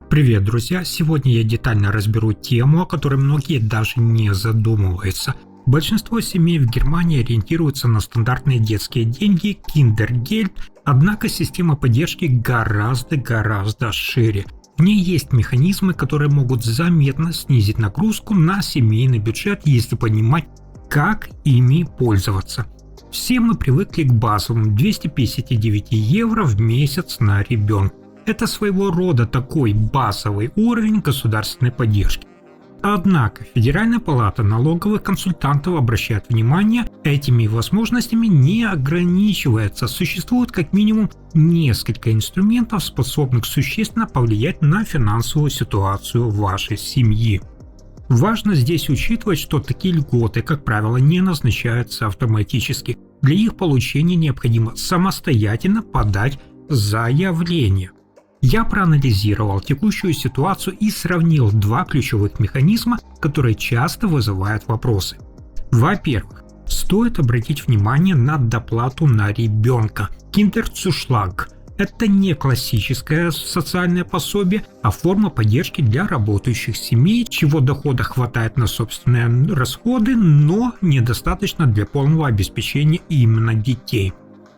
Привет, друзья! Сегодня я детально разберу тему, о которой многие даже не задумываются. Большинство семей в Германии ориентируются на стандартные детские деньги Kindergeld, однако система поддержки гораздо шире. В ней есть механизмы, которые могут заметно снизить нагрузку на семейный бюджет, если понимать, как ими пользоваться. Все мы привыкли к базовым 259 евро в месяц на ребенка. Это своего рода такой базовый уровень государственной поддержки. Однако Федеральная палата налоговых консультантов обращает внимание, этими возможностями не ограничивается. Существует как минимум несколько инструментов, способных существенно повлиять на финансовую ситуацию вашей семьи. Важно здесь учитывать, что такие льготы, как правило, не назначаются автоматически. Для их получения необходимо самостоятельно подать заявление. Я проанализировал текущую ситуацию и сравнил два ключевых механизма, которые часто вызывают вопросы. Во-первых, стоит обратить внимание на доплату на ребенка. Kinderzuschlag – это не классическое социальное пособие, а форма поддержки для работающих семей, чего дохода хватает на собственные расходы, но недостаточно для полного обеспечения именно детей.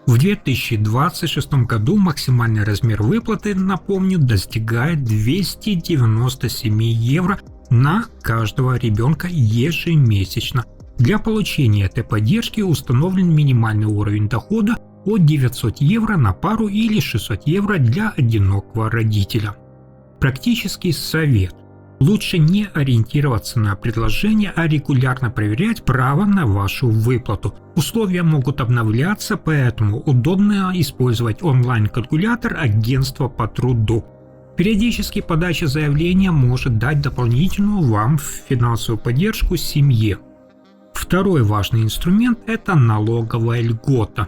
В 2026 году максимальный размер выплаты, напомню, достигает 297 евро на каждого ребенка ежемесячно. Для получения этой поддержки установлен минимальный уровень дохода от 900 евро на пару или 600 евро для одинокого родителя. Практический совет. Лучше не ориентироваться на предложение, а регулярно проверять право на вашу выплату. Условия могут обновляться, поэтому удобно использовать онлайн-калькулятор агентства по труду. Периодически подача заявления может дать дополнительную вам финансовую поддержку семье. Второй важный инструмент – это налоговая льгота.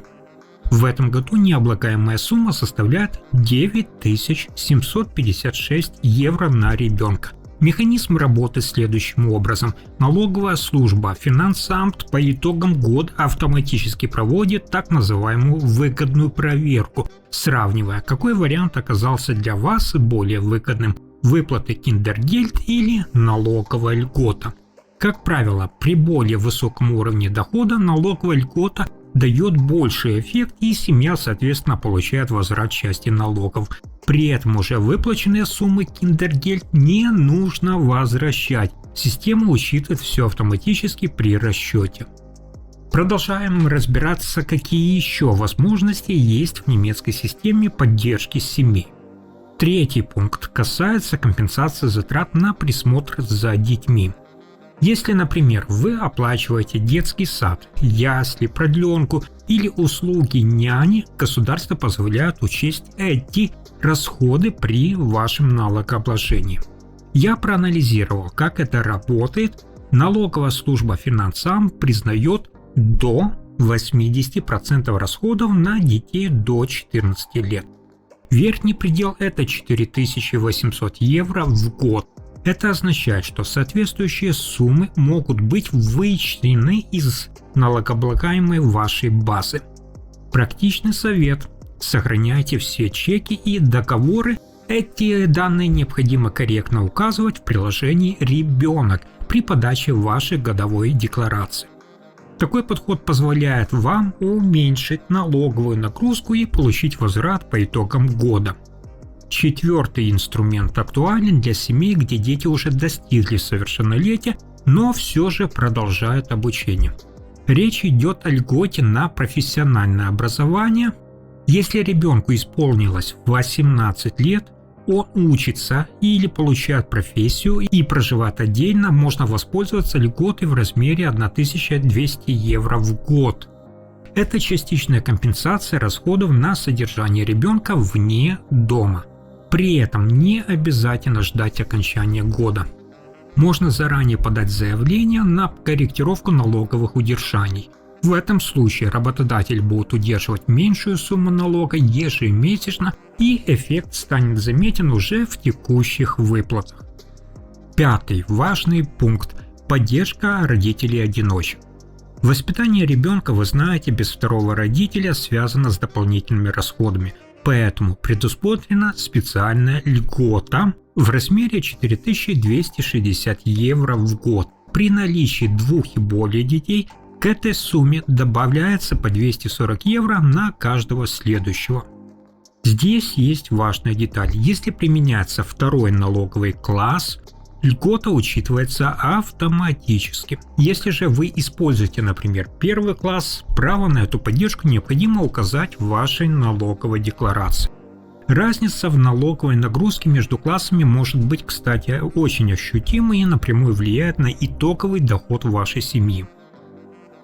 В этом году необлагаемая сумма составляет 9756 евро на ребенка. Механизм работает следующим образом. Налоговая служба Finanzamt по итогам года автоматически проводит так называемую выгодную проверку, сравнивая, какой вариант оказался для вас более выгодным – выплаты Kindergeld или налоговая льгота. Как правило, при более высоком уровне дохода налоговая льгота дает больший эффект, и семья, соответственно, получает возврат части налогов. При этом уже выплаченные суммы Kindergeld не нужно возвращать. Система учитывает все автоматически при расчете. Продолжаем разбираться, какие еще возможности есть в немецкой системе поддержки семей. Третий пункт касается компенсации затрат на присмотр за детьми. Если, например, вы оплачиваете детский сад, ясли, продленку или услуги няни, государство позволяет учесть эти расходы при вашем налогообложении. Я проанализировал, как это работает. Налоговая служба Finanzamt признает до 80% расходов на детей до 14 лет. Верхний предел – это 4800 евро в год. Это означает, что соответствующие суммы могут быть вычтены из налогооблагаемой вашей базы. Практичный совет. Сохраняйте все чеки и договоры. Эти данные необходимо корректно указывать в приложении «Ребенок» при подаче вашей годовой декларации. Такой подход позволяет вам уменьшить налоговую нагрузку и получить возврат по итогам года. Четвертый инструмент актуален для семей, где дети уже достигли совершеннолетия, но все же продолжают обучение. Речь идет о льготе на профессиональное образование. Если ребенку исполнилось 18 лет, он учится или получает профессию и проживает отдельно, можно воспользоваться льготой в размере 1200 евро в год. Это частичная компенсация расходов на содержание ребенка вне дома. При этом не обязательно ждать окончания года. Можно заранее подать заявление на корректировку налоговых удержаний. В этом случае работодатель будет удерживать меньшую сумму налога ежемесячно, и эффект станет заметен уже в текущих выплатах. Пятый важный пункт – поддержка родителей-одиночек. Воспитание ребенка, вы знаете, без второго родителя связано с дополнительными расходами. Поэтому предусмотрена специальная льгота в размере 4260 евро в год. При наличии 2 и более детей к этой сумме добавляется по 240 евро на каждого следующего. Здесь есть важная деталь. Если применяется второй налоговый класс, льгота учитывается автоматически. Если же вы используете, например, первый класс, право на эту поддержку необходимо указать в вашей налоговой декларации. Разница в налоговой нагрузке между классами может быть, кстати, очень ощутимой и напрямую влияет на итоговый доход вашей семьи.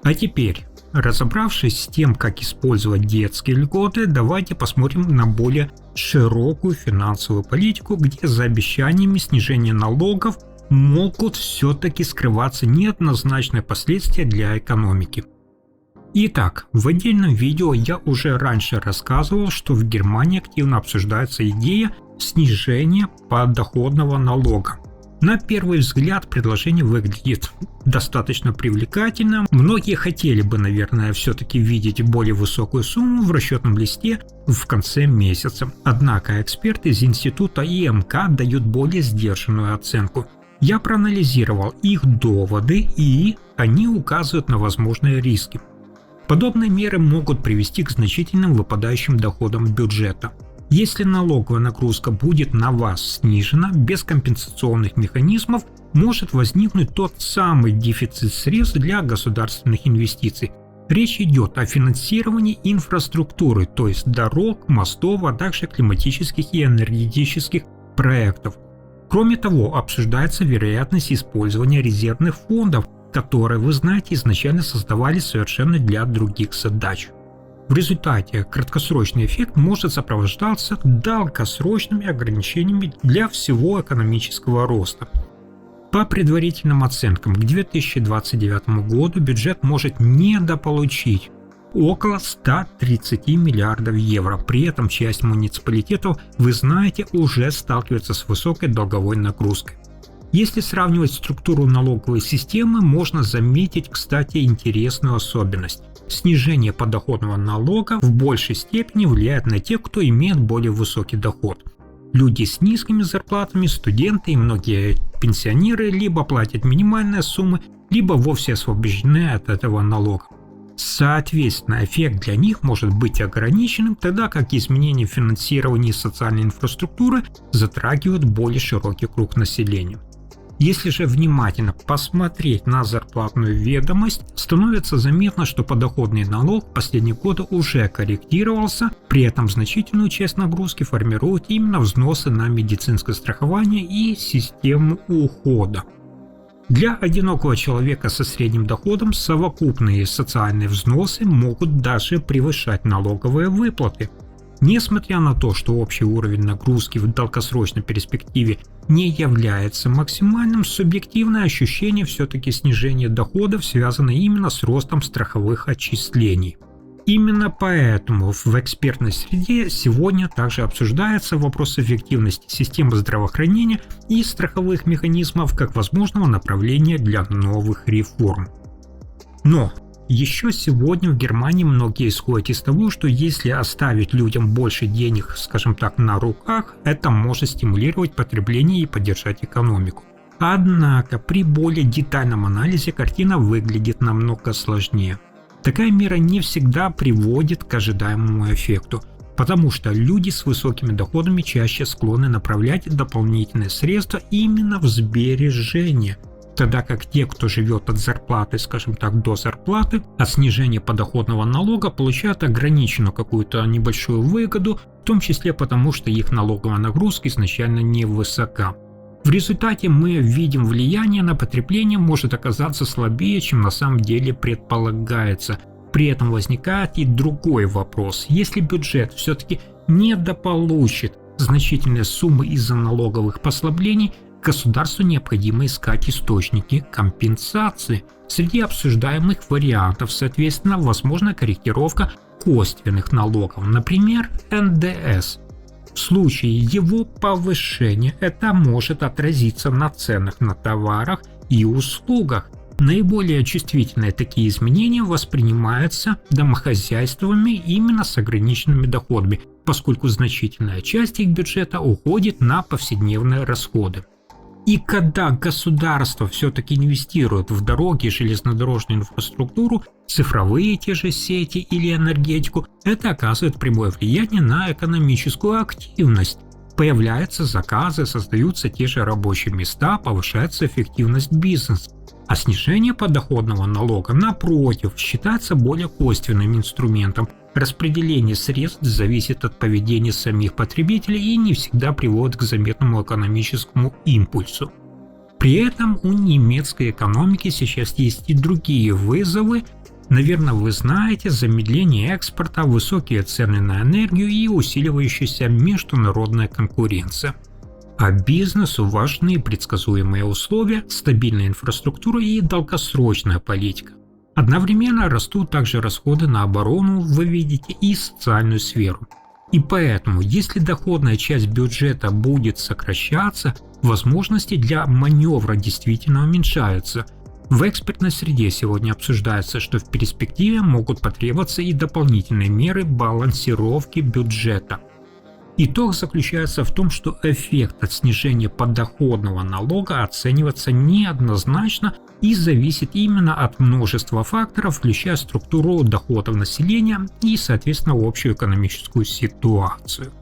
А теперь, разобравшись с тем, как использовать детские льготы, давайте посмотрим на более широкую финансовую политику, где за обещаниями снижения налогов могут все-таки скрываться неоднозначные последствия для экономики. Итак, в отдельном видео я уже раньше рассказывал, что в Германии активно обсуждается идея снижения подоходного налога. На первый взгляд предложение выглядит достаточно привлекательно. Многие хотели бы, наверное, все-таки видеть более высокую сумму в расчетном листе в конце месяца. Однако эксперты из института ИМК дают более сдержанную оценку. Я проанализировал их доводы, и они указывают на возможные риски. Подобные меры могут привести к значительным выпадающим доходам бюджета. Если налоговая нагрузка будет на вас снижена, без компенсационных механизмов может возникнуть тот самый дефицит средств для государственных инвестиций. Речь идет о финансировании инфраструктуры, то есть дорог, мостов, а также климатических и энергетических проектов. Кроме того, обсуждается вероятность использования резервных фондов, которые, вы знаете, изначально создавались совершенно для других задач. В результате краткосрочный эффект может сопровождаться долгосрочными ограничениями для всего экономического роста. По предварительным оценкам, к 2029 году бюджет может недополучить около 130 миллиардов евро. При этом часть муниципалитетов, вы знаете, уже сталкивается с высокой долговой нагрузкой. Если сравнивать структуру налоговой системы, можно заметить, кстати, интересную особенность. Снижение подоходного налога в большей степени влияет на тех, кто имеет более высокий доход. Люди с низкими зарплатами, студенты и многие пенсионеры либо платят минимальные суммы, либо вовсе освобождены от этого налога. Соответственно, эффект для них может быть ограниченным, тогда как изменения в финансировании социальной инфраструктуры затрагивают более широкий круг населения. Если же внимательно посмотреть на зарплатную ведомость, становится заметно, что подоходный налог в последние годы уже корректировался, при этом значительную часть нагрузки формируют именно взносы на медицинское страхование и систему ухода. Для одинокого человека со средним доходом совокупные социальные взносы могут даже превышать налоговые выплаты. Несмотря на то, что общий уровень нагрузки в долгосрочной перспективе не является максимальным, субъективное ощущение все-таки снижения доходов связано именно с ростом страховых отчислений. Именно поэтому в экспертной среде сегодня также обсуждается вопрос эффективности системы здравоохранения и страховых механизмов как возможного направления для новых реформ. Но еще сегодня в Германии многие исходят из того, что если оставить людям больше денег, скажем так, на руках, это может стимулировать потребление и поддержать экономику. Однако при более детальном анализе картина выглядит намного сложнее. Такая мера не всегда приводит к ожидаемому эффекту, потому что люди с высокими доходами чаще склонны направлять дополнительные средства именно в сбережения, тогда как те, кто живет от зарплаты, скажем так, до зарплаты, от снижения подоходного налога получают ограниченную какую-то небольшую выгоду, в том числе потому, что их налоговая нагрузка изначально невысока. В результате мы видим, влияние на потребление может оказаться слабее, чем на самом деле предполагается. При этом возникает и другой вопрос. Если бюджет все-таки недополучит значительные суммы из-за налоговых послаблений, государству необходимо искать источники компенсации. Среди обсуждаемых вариантов, соответственно, возможна корректировка косвенных налогов, например, НДС. В случае его повышения это может отразиться на ценах на товарах и услугах. Наиболее чувствительные такие изменения воспринимаются домохозяйствами именно с ограниченными доходами, поскольку значительная часть их бюджета уходит на повседневные расходы. И когда государство все-таки инвестирует в дороги, железнодорожную инфраструктуру, цифровые те же сети или энергетику, это оказывает прямое влияние на экономическую активность. Появляются заказы, создаются те же рабочие места, повышается эффективность бизнеса. А снижение подоходного налога, напротив, считается более косвенным инструментом. Распределение средств зависит от поведения самих потребителей и не всегда приводит к заметному экономическому импульсу. При этом у немецкой экономики сейчас есть и другие вызовы. Наверное, вы знаете, замедление экспорта, высокие цены на энергию и усиливающаяся международная конкуренция. А бизнесу важны предсказуемые условия, стабильная инфраструктура и долгосрочная политика. Одновременно растут также расходы на оборону, вы видите, и социальную сферу. И поэтому, если доходная часть бюджета будет сокращаться, возможности для маневра действительно уменьшаются. В экспертной среде сегодня обсуждается, что в перспективе могут потребоваться и дополнительные меры балансировки бюджета. Итог заключается в том, что эффект от снижения подоходного налога оценивается неоднозначно и зависит именно от множества факторов, включая структуру доходов населения и, соответственно, общую экономическую ситуацию.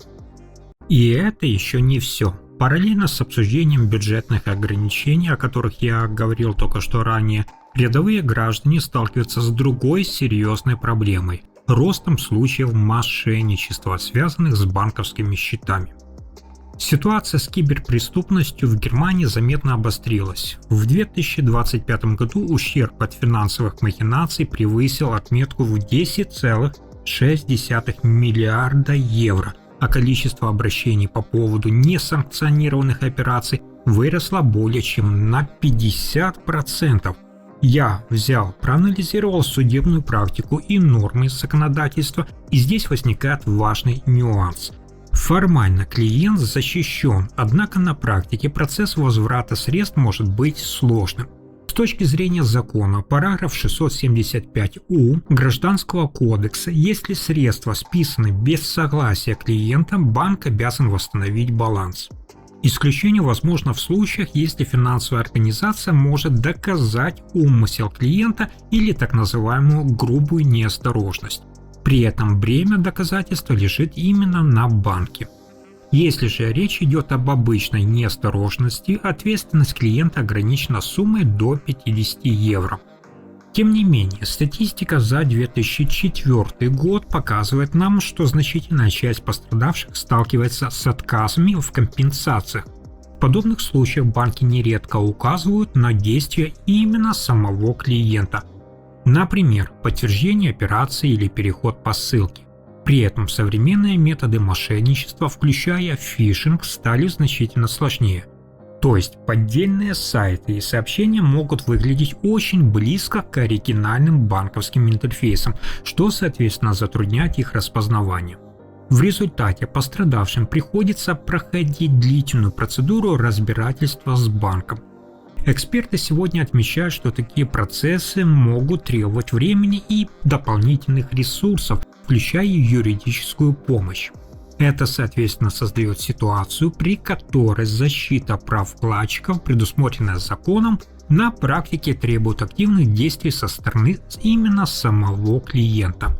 И это еще не все. Параллельно с обсуждением бюджетных ограничений, о которых я говорил только что ранее, рядовые граждане сталкиваются с другой серьезной проблемой – ростом случаев мошенничества, связанных с банковскими счетами. Ситуация с киберпреступностью в Германии заметно обострилась. В 2025 году ущерб от финансовых махинаций превысил отметку в 10,6 миллиарда евро, а количество обращений по поводу несанкционированных операций выросло более чем на 50%. Я проанализировал судебную практику и нормы законодательства, и здесь возникает важный нюанс. Формально клиент защищен, однако на практике процесс возврата средств может быть сложным. С точки зрения закона, параграф 675 Гражданского кодекса, если средства списаны без согласия клиента, банк обязан восстановить баланс. Исключение возможно в случаях, если финансовая организация может доказать умысел клиента или так называемую грубую неосторожность. При этом бремя доказательства лежит именно на банке. Если же речь идет об обычной неосторожности, ответственность клиента ограничена суммой до 50 евро. Тем не менее, статистика за 2004 год показывает нам, что значительная часть пострадавших сталкивается с отказами в компенсациях. В подобных случаях банки нередко указывают на действия именно самого клиента. Например, подтверждение операции или переход по ссылке. При этом современные методы мошенничества, включая фишинг, стали значительно сложнее. То есть поддельные сайты и сообщения могут выглядеть очень близко к оригинальным банковским интерфейсам, что, соответственно, затрудняет их распознавание. В результате пострадавшим приходится проходить длительную процедуру разбирательства с банком. Эксперты сегодня отмечают, что такие процессы могут требовать времени и дополнительных ресурсов, включая юридическую помощь. Это, соответственно, создает ситуацию, при которой защита прав вкладчиков, предусмотренная законом, на практике требует активных действий со стороны именно самого клиента.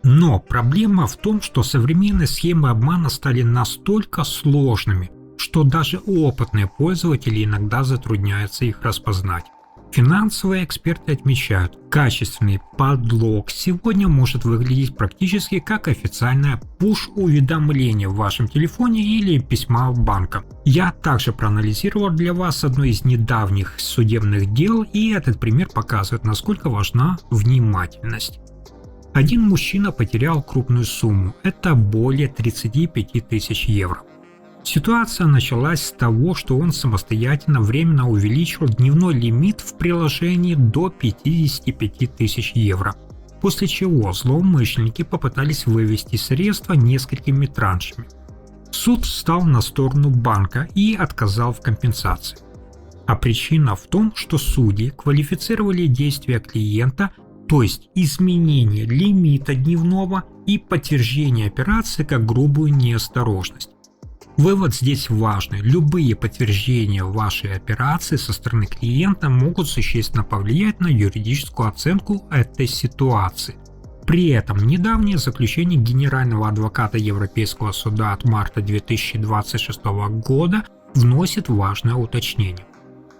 Но проблема в том, что современные схемы обмана стали настолько сложными, что даже опытные пользователи иногда затрудняются их распознать. Финансовые эксперты отмечают, качественный подлог сегодня может выглядеть практически как официальное пуш-уведомление в вашем телефоне или письма банка. Я также проанализировал для вас одно из недавних судебных дел, и этот пример показывает, насколько важна внимательность. Один мужчина потерял крупную сумму, это более 35 тысяч евро. Ситуация началась с того, что он самостоятельно временно увеличил дневной лимит в приложении до 55 тысяч евро, после чего злоумышленники попытались вывести средства несколькими траншами. Суд встал на сторону банка и отказал в компенсации. А причина в том, что судьи квалифицировали действия клиента, то есть изменение лимита дневного и подтверждение операции как грубую неосторожность. Вывод здесь важный. Любые подтверждения вашей операции со стороны клиента могут существенно повлиять на юридическую оценку этой ситуации. При этом недавнее заключение Генерального адвоката Европейского суда от марта 2026 года вносит важное уточнение.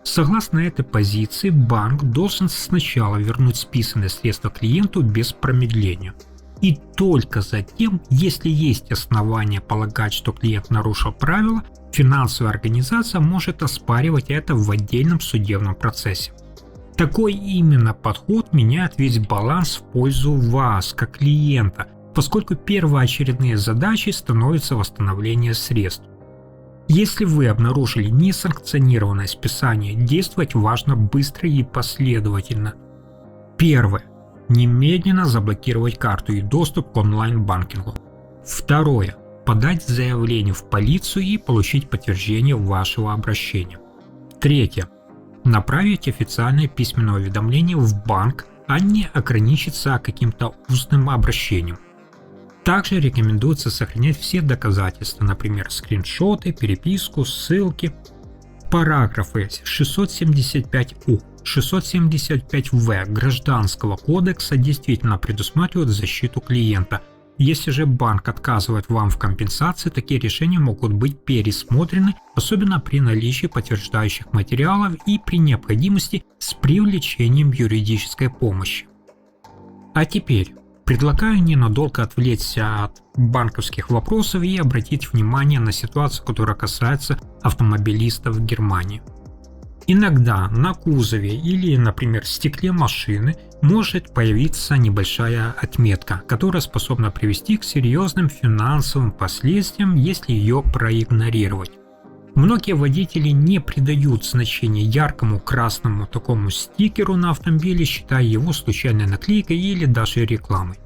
Согласно этой позиции, банк должен сначала вернуть списанные средства клиенту без промедления. И только затем, если есть основания полагать, что клиент нарушил правила, финансовая организация может оспаривать это в отдельном судебном процессе. Такой именно подход меняет весь баланс в пользу вас, как клиента, поскольку первоочередные задачей становится восстановление средств. Если вы обнаружили несанкционированное списание, действовать важно быстро и последовательно. Первое. Немедленно заблокировать карту и доступ к онлайн-банкингу. Второе. Подать заявление в полицию и получить подтверждение вашего обращения. Третье. Направить официальное письменное уведомление в банк, а не ограничиться каким-то устным обращением. Также рекомендуется сохранять все доказательства, например, скриншоты, переписку, ссылки. Параграфы 675У, 675В Гражданского кодекса действительно предусматривают защиту клиента. Если же банк отказывает вам в компенсации, такие решения могут быть пересмотрены, особенно при наличии подтверждающих материалов и при необходимости с привлечением юридической помощи. А теперь предлагаю ненадолго отвлечься от банковских вопросов и обратить внимание на ситуацию, которая касается автомобилистов в Германии. Иногда на кузове или, например, стекле машины может появиться небольшая отметка, которая способна привести к серьезным финансовым последствиям, если ее проигнорировать. Многие водители не придают значения яркому красному такому стикеру на автомобиле, считая его случайной наклейкой или даже рекламой.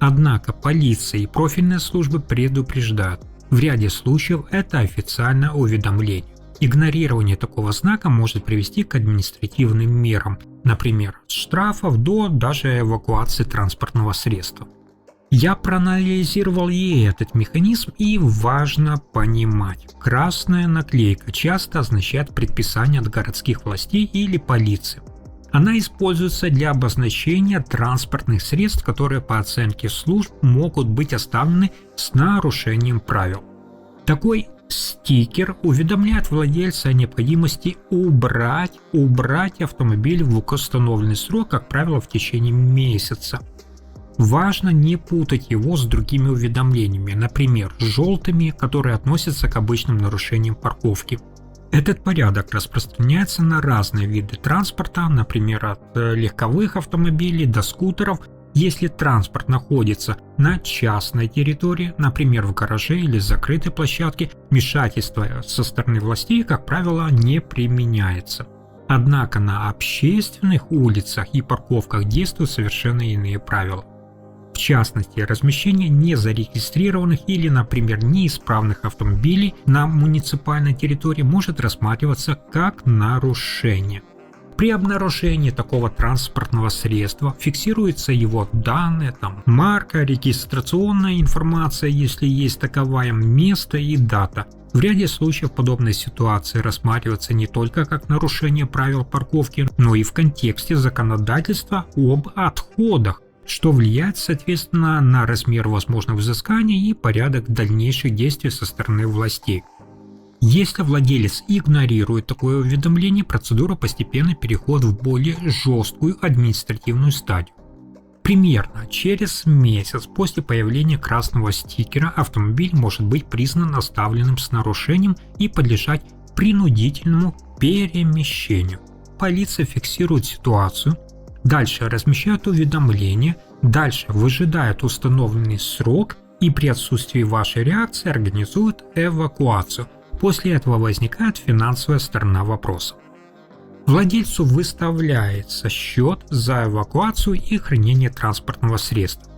Однако полиция и профильные службы предупреждают, в ряде случаев это официальное уведомление. Игнорирование такого знака может привести к административным мерам, например, от штрафов до даже эвакуации транспортного средства. Я проанализировал и этот механизм, и важно понимать, красная наклейка часто означает предписание от городских властей или полиции. Она используется для обозначения транспортных средств, которые по оценке служб могут быть оставлены с нарушением правил. Такой стикер уведомляет владельца о необходимости убрать автомобиль в установленный срок, как правило, в течение месяца. Важно не путать его с другими уведомлениями, например, желтыми, которые относятся к обычным нарушениям парковки. Этот порядок распространяется на разные виды транспорта, например, от легковых автомобилей до скутеров. Если транспорт находится на частной территории, например, в гараже или закрытой площадке, вмешательство со стороны властей, как правило, не применяется. Однако на общественных улицах и парковках действуют совершенно иные правила. В частности, размещение незарегистрированных или, например, неисправных автомобилей на муниципальной территории может рассматриваться как нарушение. При обнаружении такого транспортного средства фиксируются его данные, марка, регистрационная информация, если есть таковая, место и дата. В ряде случаев подобные ситуации рассматриваются не только как нарушение правил парковки, но и в контексте законодательства об отходах, что влияет, соответственно, на размер возможных взысканий и порядок дальнейших действий со стороны властей. Если владелец игнорирует такое уведомление, процедура постепенно переходит в более жесткую административную стадию. Примерно через месяц после появления красного стикера автомобиль может быть признан оставленным с нарушением и подлежать принудительному перемещению. Полиция фиксирует ситуацию, дальше размещает уведомление, дальше выжидает установленный срок и при отсутствии вашей реакции организует эвакуацию. После этого возникает финансовая сторона вопроса. Владельцу выставляется счет за эвакуацию и хранение транспортного средства.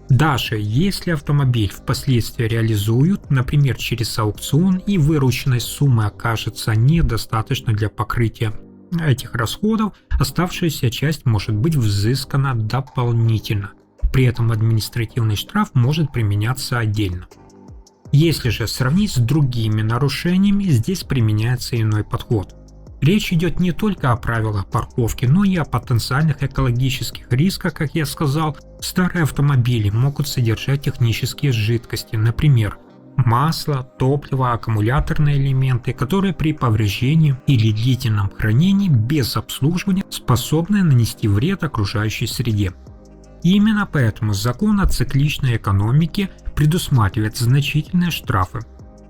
Даже если автомобиль впоследствии реализуют, например, через аукцион, и вырученной суммы окажется недостаточно для покрытия этих расходов, оставшаяся часть может быть взыскана дополнительно. При этом административный штраф может применяться отдельно. Если же сравнить с другими нарушениями, здесь применяется иной подход. Речь идет не только о правилах парковки, но и о потенциальных экологических рисках, как я сказал. Старые автомобили могут содержать технические жидкости, например, масло, топливо, аккумуляторные элементы, которые при повреждении или длительном хранении без обслуживания способны нанести вред окружающей среде. И именно поэтому закон о цикличной экономике предусматривает значительные штрафы.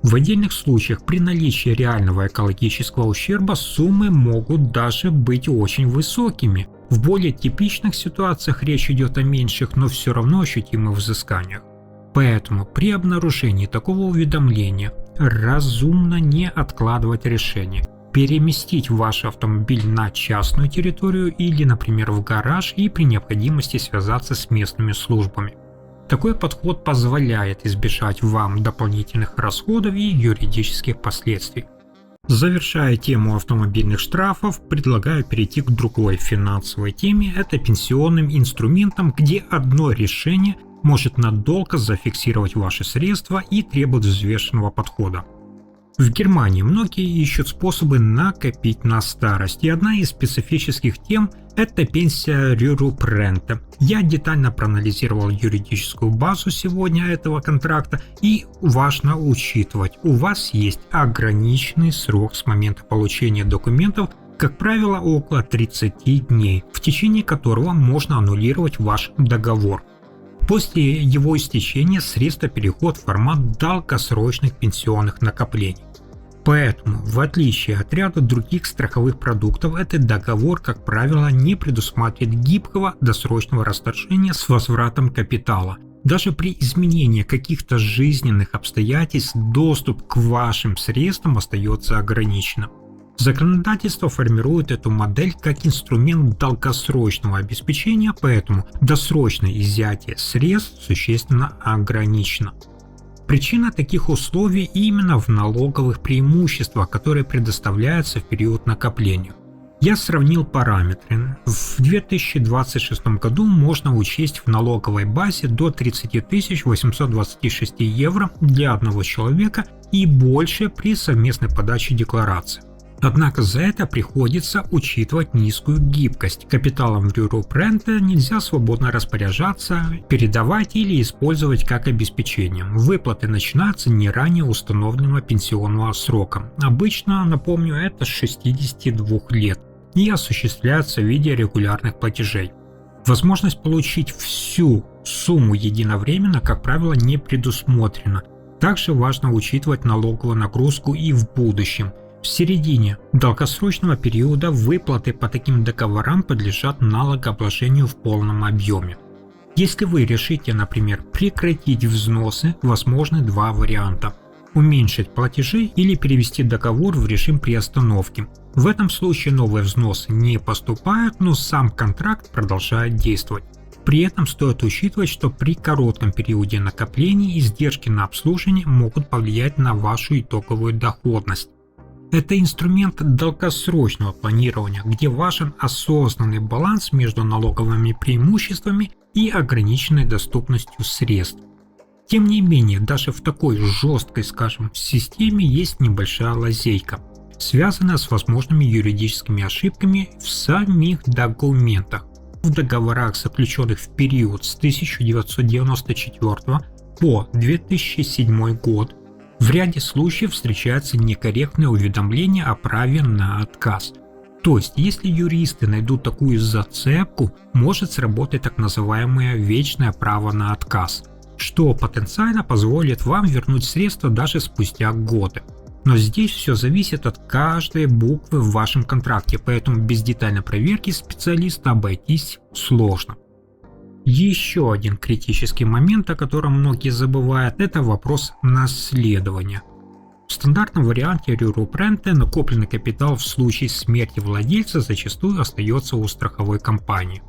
В отдельных случаях при наличии реального экологического ущерба суммы могут даже быть очень высокими. В более типичных ситуациях речь идет о меньших, но все равно ощутимых взысканиях. Поэтому при обнаружении такого уведомления разумно не откладывать решение, переместить ваш автомобиль на частную территорию или, например, в гараж и при необходимости связаться с местными службами. Такой подход позволяет избежать вам дополнительных расходов и юридических последствий. Завершая тему автомобильных штрафов, предлагаю перейти к другой финансовой теме – это пенсионным инструментам, где одно решение может надолго зафиксировать ваши средства и требует взвешенного подхода. В Германии многие ищут способы накопить на старость, и одна из специфических тем – это пенсия Рюрупренте. Я детально проанализировал юридическую базу сегодня этого контракта, и важно учитывать, у вас есть ограниченный срок с момента получения документов, как правило, около 30 дней, в течение которого можно аннулировать ваш договор. После его истечения средства переходят в формат долгосрочных пенсионных накоплений. Поэтому, в отличие от ряда других страховых продуктов, этот договор, как правило, не предусматривает гибкого досрочного расторжения с возвратом капитала. Даже при изменении каких-то жизненных обстоятельств доступ к вашим средствам остается ограниченным. Законодательство формирует эту модель как инструмент долгосрочного обеспечения, поэтому досрочное изъятие средств существенно ограничено. Причина таких условий именно в налоговых преимуществах, которые предоставляются в период накопления. Я сравнил параметры. В 2026 году можно учесть в налоговой базе до 30 826 евро для одного человека и больше при совместной подаче декларации. Однако за это приходится учитывать низкую гибкость. Капиталом в Рюрупренте нельзя свободно распоряжаться, передавать или использовать как обеспечение. Выплаты начинаются не ранее установленного пенсионного срока. Обычно, напомню, это с 62 лет и осуществляются в виде регулярных платежей. Возможность получить всю сумму единовременно, как правило, не предусмотрена. Также важно учитывать налоговую нагрузку и в будущем. В середине долгосрочного периода выплаты по таким договорам подлежат налогообложению в полном объеме. Если вы решите, например, прекратить взносы, возможны два варианта: уменьшить платежи или перевести договор в режим приостановки. В этом случае новые взносы не поступают, но сам контракт продолжает действовать. При этом стоит учитывать, что при коротком периоде накопления издержки на обслуживание могут повлиять на вашу итоговую доходность. Это инструмент долгосрочного планирования, где важен осознанный баланс между налоговыми преимуществами и ограниченной доступностью средств. Тем не менее, даже в такой жесткой, системе есть небольшая лазейка, связанная с возможными юридическими ошибками в самих документах. В договорах, заключенных в период с 1994 по 2007 год, в ряде случаев встречаются некорректные уведомления о праве на отказ. То есть, если юристы найдут такую зацепку, может сработать так называемое вечное право на отказ, что потенциально позволит вам вернуть средства даже спустя годы. Но здесь все зависит от каждой буквы в вашем контракте, поэтому без детальной проверки специалиста обойтись сложно. Еще один критический момент, о котором многие забывают, это вопрос наследования. В стандартном варианте Рюрупренте накопленный капитал в случае смерти владельца зачастую остается у страховой компании.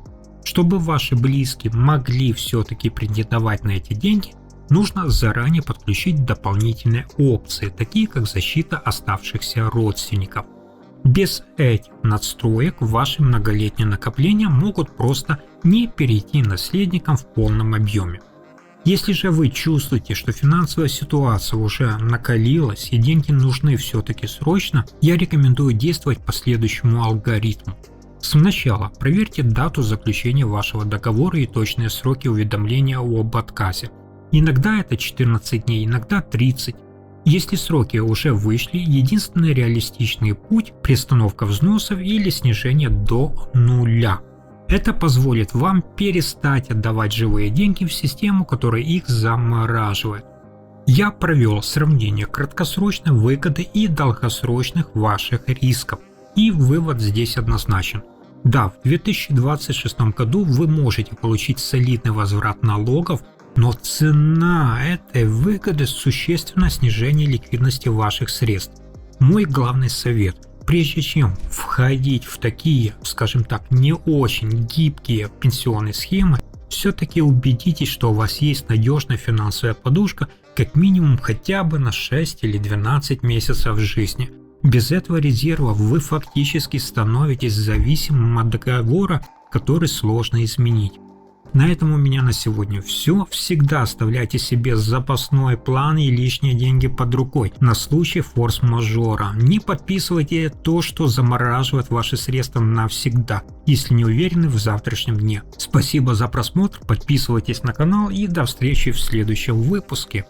Чтобы ваши близкие могли все-таки претендовать на эти деньги, нужно заранее подключить дополнительные опции, такие как защита оставшихся родственников. Без этих надстроек ваши многолетние накопления могут просто не перейти наследникам в полном объеме. Если же вы чувствуете, что финансовая ситуация уже накалилась и деньги нужны все-таки срочно, я рекомендую действовать по следующему алгоритму. Сначала проверьте дату заключения вашего договора и точные сроки уведомления об отказе. Иногда это 14 дней, иногда 30. Если сроки уже вышли, единственный реалистичный путь – приостановка взносов или снижение до нуля. Это позволит вам перестать отдавать живые деньги в систему, которая их замораживает. Я провел сравнение краткосрочной выгоды и долгосрочных ваших рисков. И вывод здесь однозначен. Да, в 2026 году вы можете получить солидный возврат налогов, но цена этой выгоды – существенное снижение ликвидности ваших средств. Мой главный совет – прежде чем входить в такие, скажем так, не очень гибкие пенсионные схемы, все-таки убедитесь, что у вас есть надежная финансовая подушка как минимум хотя бы на 6 или 12 месяцев жизни. Без этого резерва вы фактически становитесь зависимым от договора, который сложно изменить. На этом у меня на сегодня все. Всегда оставляйте себе запасной план и лишние деньги под рукой на случай форс-мажора. Не подписывайте то, что замораживает ваши средства навсегда, если не уверены в завтрашнем дне. Спасибо за просмотр, подписывайтесь на канал и до встречи в следующем выпуске.